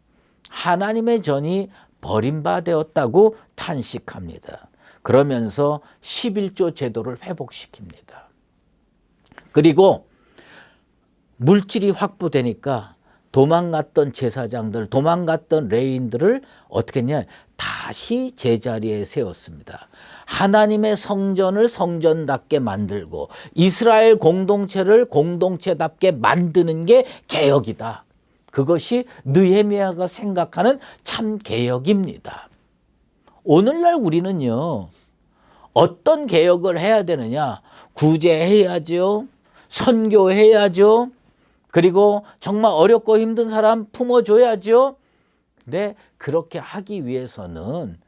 하나님의 전이 버림받았다고 탄식합니다. 그러면서 11조 제도를 회복시킵니다. 그리고 물질이 확보되니까 도망갔던 제사장들, 도망갔던 레위인들을 어떻게 했냐? 다시 제자리에 세웠습니다. 하나님의 성전을 성전답게 만들고 이스라엘 공동체를 공동체답게 만드는 게 개혁이다. 그것이 느헤미야가 생각하는 참 개혁입니다. 오늘날 우리는요, 어떤 개혁을 해야 되느냐? 구제해야죠. 선교해야죠. 그리고 정말 어렵고 힘든 사람 품어줘야죠. 근데 그렇게 하기 위해서는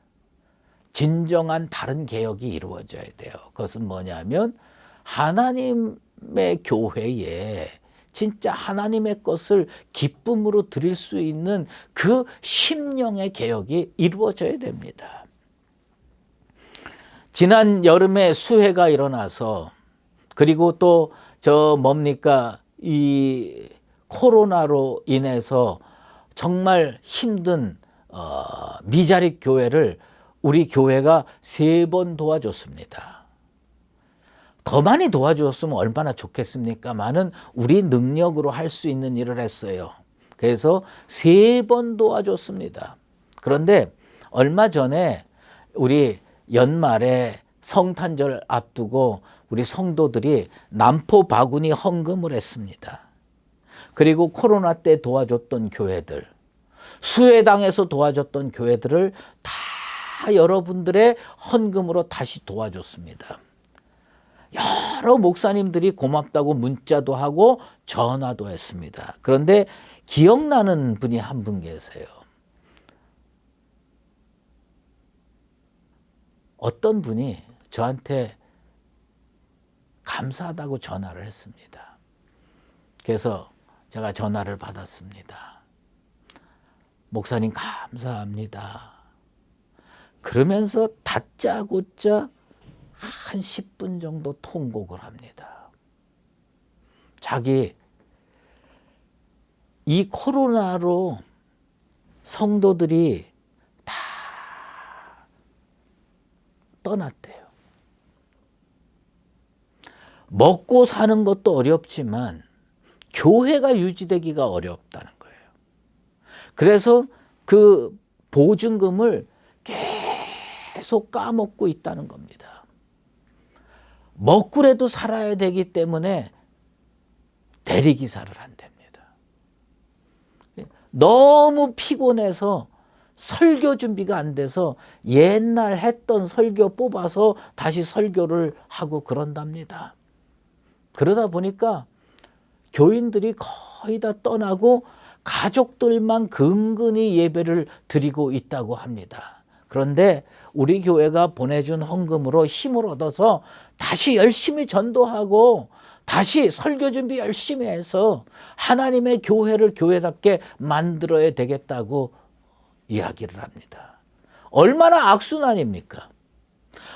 진정한 다른 개혁이 이루어져야 돼요. 그것은 뭐냐면 하나님의 교회에 진짜 하나님의 것을 기쁨으로 드릴 수 있는 그 심령의 개혁이 이루어져야 됩니다. 지난 여름에 수해가 일어나서 그리고 또 이 코로나로 인해서 정말 힘든 미자립 교회를 우리 교회가 3번 도와줬습니다. 더 많이 도와줬으면 얼마나 좋겠습니까마는 우리 능력으로 할 수 있는 일을 했어요. 그래서 3번 도와줬습니다. 그런데 얼마 전에 우리 연말에 성탄절 앞두고 우리 성도들이 남포 바구니 헌금을 했습니다. 그리고 코로나 때 도와줬던 교회들, 수해당에서 도와줬던 교회들을 다 여러분들의 헌금으로 다시 도와줬습니다. 여러 목사님들이 고맙다고 문자도 하고 전화도 했습니다. 그런데 기억나는 분이 한 분 계세요. 어떤 분이 저한테 감사하다고 전화를 했습니다. 그래서 제가 전화를 받았습니다. 목사님 감사합니다. 그러면서 다짜고짜 한 10분 정도 통곡을 합니다. 자기 이 코로나로 성도들이 다 떠났대요. 먹고 사는 것도 어렵지만 교회가 유지되기가 어렵다는 거예요. 그래서 그 보증금을 계속 까먹고 있다는 겁니다. 먹고라도 살아야 되기 때문에 대리기사를 한답니다. 너무 피곤해서 설교 준비가 안 돼서 옛날 했던 설교 뽑아서 다시 설교를 하고 그런답니다. 그러다 보니까 교인들이 거의 다 떠나고 가족들만 근근히 예배를 드리고 있다고 합니다. 그런데 우리 교회가 보내준 헌금으로 힘을 얻어서 다시 열심히 전도하고 다시 설교 준비 열심히 해서 하나님의 교회를 교회답게 만들어야 되겠다고 이야기를 합니다. 얼마나 악순환입니까?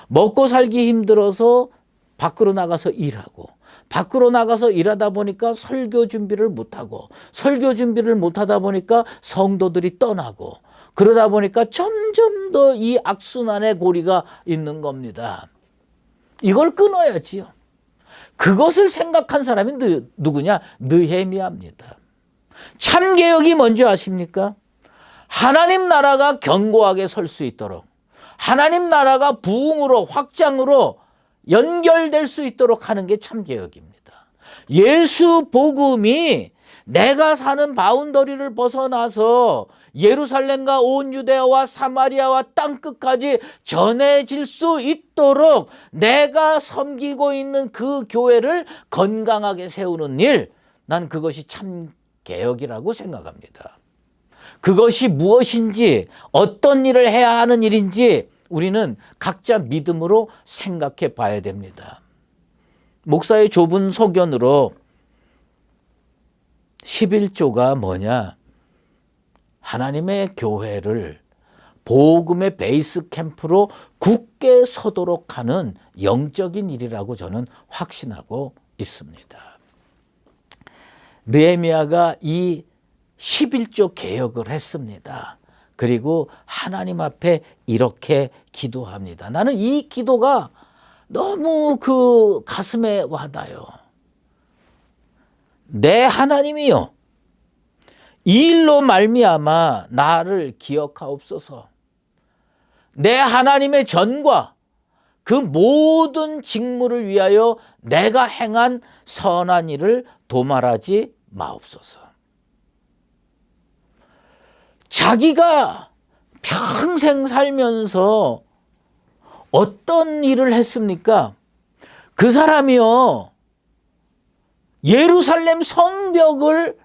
먹고 살기 힘들어서 밖으로 나가서 일하고 밖으로 나가서 일하다 보니까 설교 준비를 못하고 설교 준비를 못하다 보니까 성도들이 떠나고 그러다 보니까 점점 더 이 악순환의 고리가 있는 겁니다. 이걸 끊어야지요. 그것을 생각한 사람이 누구냐? 느헤미야입니다. 참개혁이 뭔지 아십니까? 하나님 나라가 견고하게 설 수 있도록 하나님 나라가 부흥으로 확장으로 연결될 수 있도록 하는 게 참개혁입니다. 예수 복음이 내가 사는 바운더리를 벗어나서 예루살렘과 온 유대아와 사마리아와 땅끝까지 전해질 수 있도록 내가 섬기고 있는 그 교회를 건강하게 세우는 일, 난 그것이 참개혁이라고 생각합니다. 그것이 무엇인지 어떤 일을 해야 하는 일인지 우리는 각자 믿음으로 생각해 봐야 됩니다. 목사의 좁은 소견으로 11조가 뭐냐? 하나님의 교회를 복음의 베이스 캠프로 굳게 서도록 하는 영적인 일이라고 저는 확신하고 있습니다. 느헤미야가 이 11조 개혁을 했습니다. 그리고 하나님 앞에 이렇게 기도합니다. 나는 이 기도가 너무 그 가슴에 와닿아요. 내 하나님이요, 이 일로 말미암아 나를 기억하옵소서. 내 하나님의 전과 그 모든 직무를 위하여 내가 행한 선한 일을 도말하지 마옵소서. 자기가 평생 살면서 어떤 일을 했습니까? 그 사람이요, 예루살렘 성벽을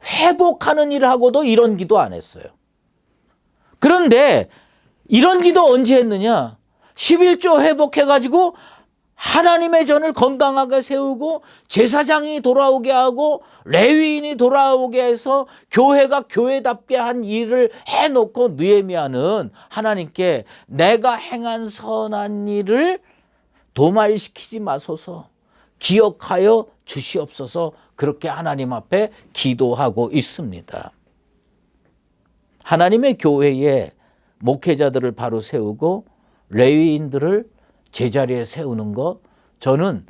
회복하는 일을 하고도 이런 기도 안 했어요. 그런데 이런 기도 언제 했느냐? 11조 회복해가지고 하나님의 전을 건강하게 세우고 제사장이 돌아오게 하고 레위인이 돌아오게 해서 교회가 교회답게 한 일을 해놓고 느헤미야는 하나님께 내가 행한 선한 일을 도말시키지 마소서, 기억하여 주시옵소서, 그렇게 하나님 앞에 기도하고 있습니다. 하나님의 교회에 목회자들을 바로 세우고 레위인들을 제자리에 세우는 것, 저는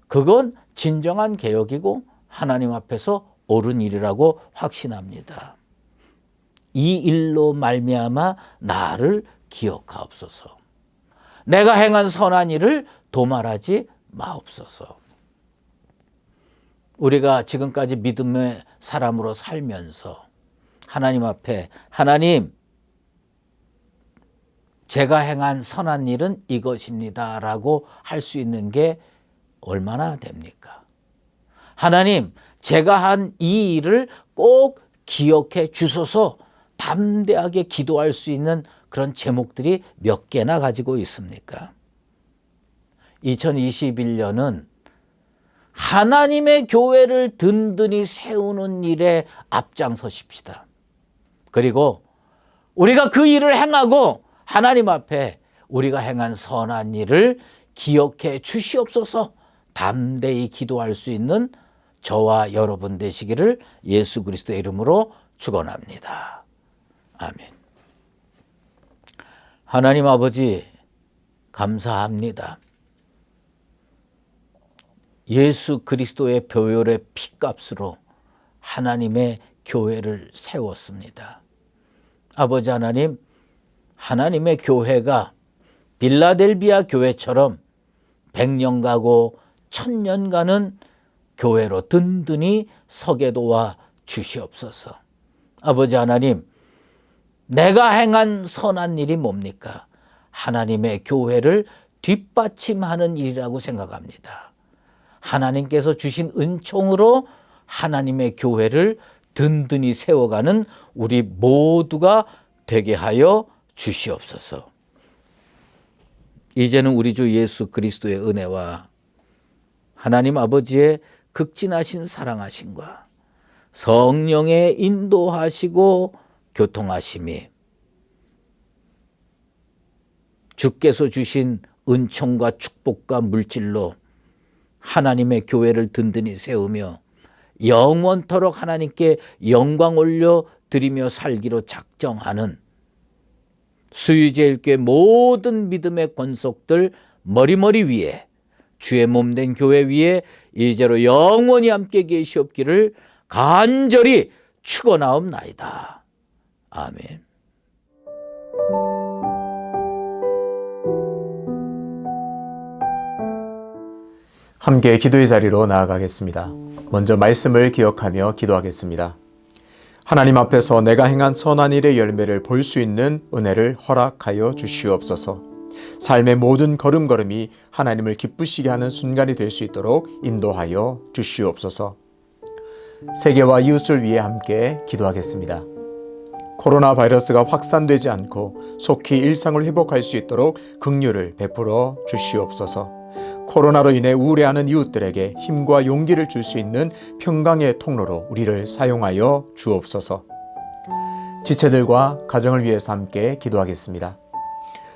그건 진정한 개혁이고 하나님 앞에서 옳은 일이라고 확신합니다. 이 일로 말미암아 나를 기억하옵소서. 내가 행한 선한 일을 도말하지 마옵소서. 우리가 지금까지 믿음의 사람으로 살면서 하나님 앞에 하나님, 제가 행한 선한 일은 이것입니다 라고 할 수 있는 게 얼마나 됩니까? 하나님, 제가 한 이 일을 꼭 기억해 주소서, 담대하게 기도할 수 있는 그런 제목들이 몇 개나 가지고 있습니까? 2021년은 하나님의 교회를 든든히 세우는 일에 앞장서십시다. 그리고 우리가 그 일을 행하고 하나님 앞에 우리가 행한 선한 일을 기억해 주시옵소서, 담대히 기도할 수 있는 저와 여러분 되시기를 예수 그리스도의 이름으로 축원합니다. 아멘. 하나님 아버지, 감사합니다. 예수 그리스도의 보혈의 피값으로 하나님의 교회를 세웠습니다. 아버지 하나님, 하나님의 교회가 빌라델비아 교회처럼 100년 가고 1000년 가는 교회로 든든히 서게 도와 주시옵소서. 아버지 하나님, 내가 행한 선한 일이 뭡니까? 하나님의 교회를 뒷받침하는 일이라고 생각합니다. 하나님께서 주신 은총으로 하나님의 교회를 든든히 세워가는 우리 모두가 되게 하여 주시옵소서. 이제는 우리 주 예수 그리스도의 은혜와 하나님 아버지의 극진하신 사랑하심과 성령의 인도하시고 교통하심이 주께서 주신 은총과 축복과 물질로 하나님의 교회를 든든히 세우며 영원토록 하나님께 영광 올려 드리며 살기로 작정하는 수유제일교회 모든 믿음의 권속들 머리머리 위에 주의 몸된 교회 위에 이제로 영원히 함께 계시옵기를 간절히 축원하옵나이다. 아멘. 함께 기도의 자리로 나아가겠습니다. 먼저 말씀을 기억하며 기도하겠습니다. 하나님 앞에서 내가 행한 선한 일의 열매를 볼 수 있는 은혜를 허락하여 주시옵소서. 삶의 모든 걸음걸음이 하나님을 기쁘시게 하는 순간이 될 수 있도록 인도하여 주시옵소서. 세계와 이웃을 위해 함께 기도하겠습니다. 코로나 바이러스가 확산되지 않고 속히 일상을 회복할 수 있도록 긍휼을 베풀어 주시옵소서. 코로나로 인해 우울해하는 이웃들에게 힘과 용기를 줄 수 있는 평강의 통로로 우리를 사용하여 주옵소서. 지체들과 가정을 위해서 함께 기도하겠습니다.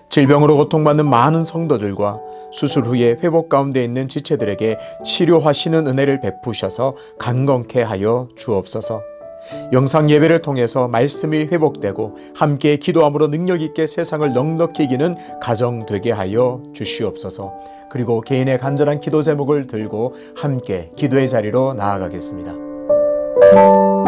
질병으로 고통받는 많은 성도들과 수술 후에 회복 가운데 있는 지체들에게 치료하시는 은혜를 베푸셔서 강건케 하여 주옵소서. 영상 예배를 통해서 말씀이 회복되고 함께 기도함으로 능력 있게 세상을 넉넉히 이기는 가정 되게 하여 주시옵소서. 그리고 개인의 간절한 기도 제목을 들고 함께 기도의 자리로 나아가겠습니다.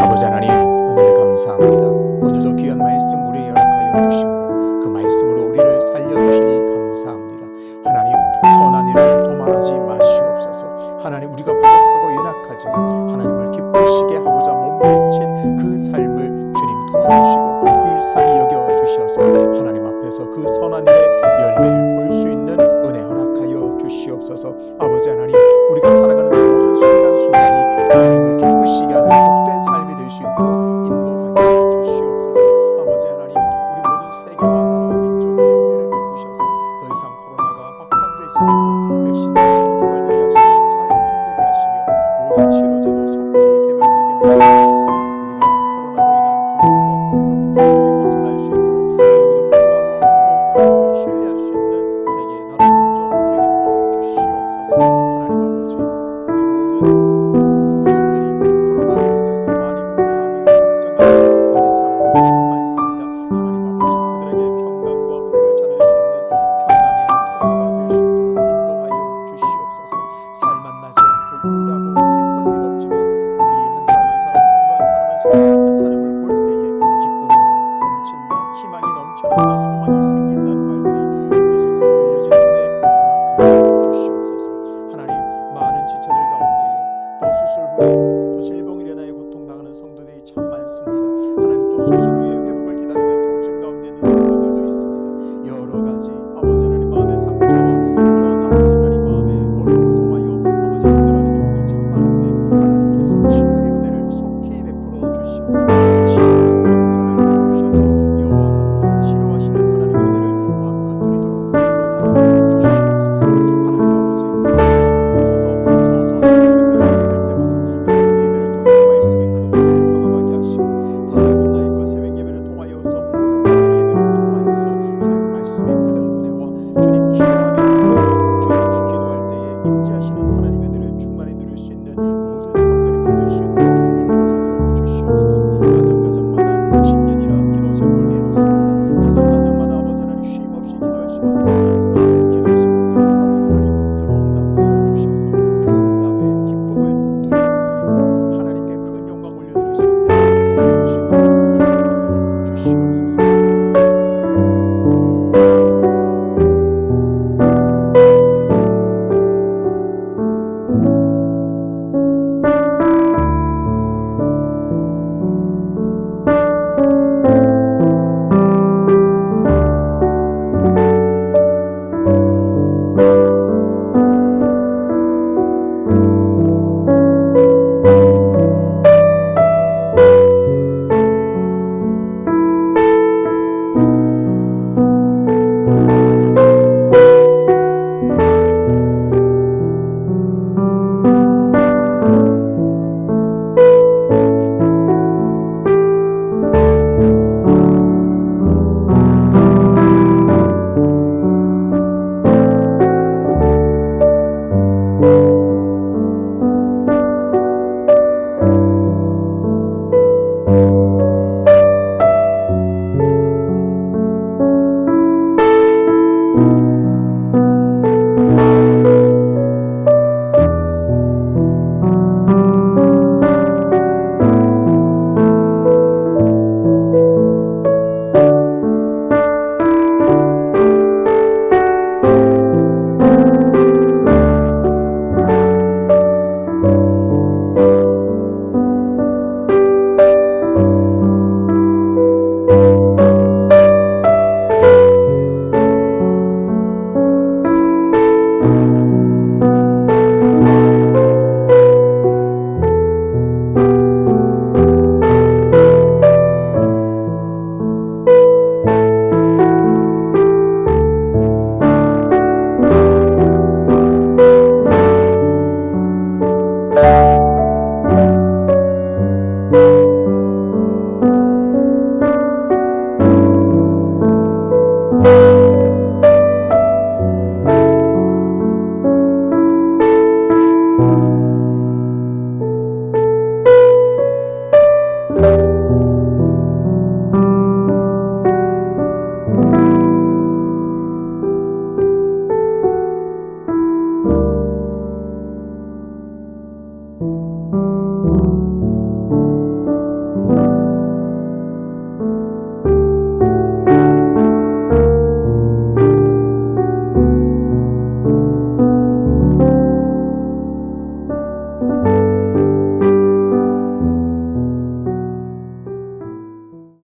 아버지 하나님, 은혜를 감사합니다. 오늘도 귀한 말씀 우리에게 허락하여 주시므로 그 말씀으로 우리를 살려주시니 감사합니다. 하나님, 선한 일을 도말하지 마시옵소서. 하나님, 우리가 부족하고 연약하지만 하나님을 기쁘시게 하고자 몸부림친 그 삶을 주님 돌아보시고 불쌍히 여겨주셔서 하나님 앞에서 그 선한 일의 열매를 볼 수 있는 은혜 허락하여 주시옵소서. 아버지 하나님, 우리가 살아가는 모든 순간순간이 하나님을 기쁘시게 하는 복된 삶이 될 수 있도록 인도하여 주시옵소서. 아버지 하나님, 우리 모든 세계와 나라와 민족에 은혜를 베푸셔서 더 이상 코로나가 확산되지 않고 백신 주시옵소서.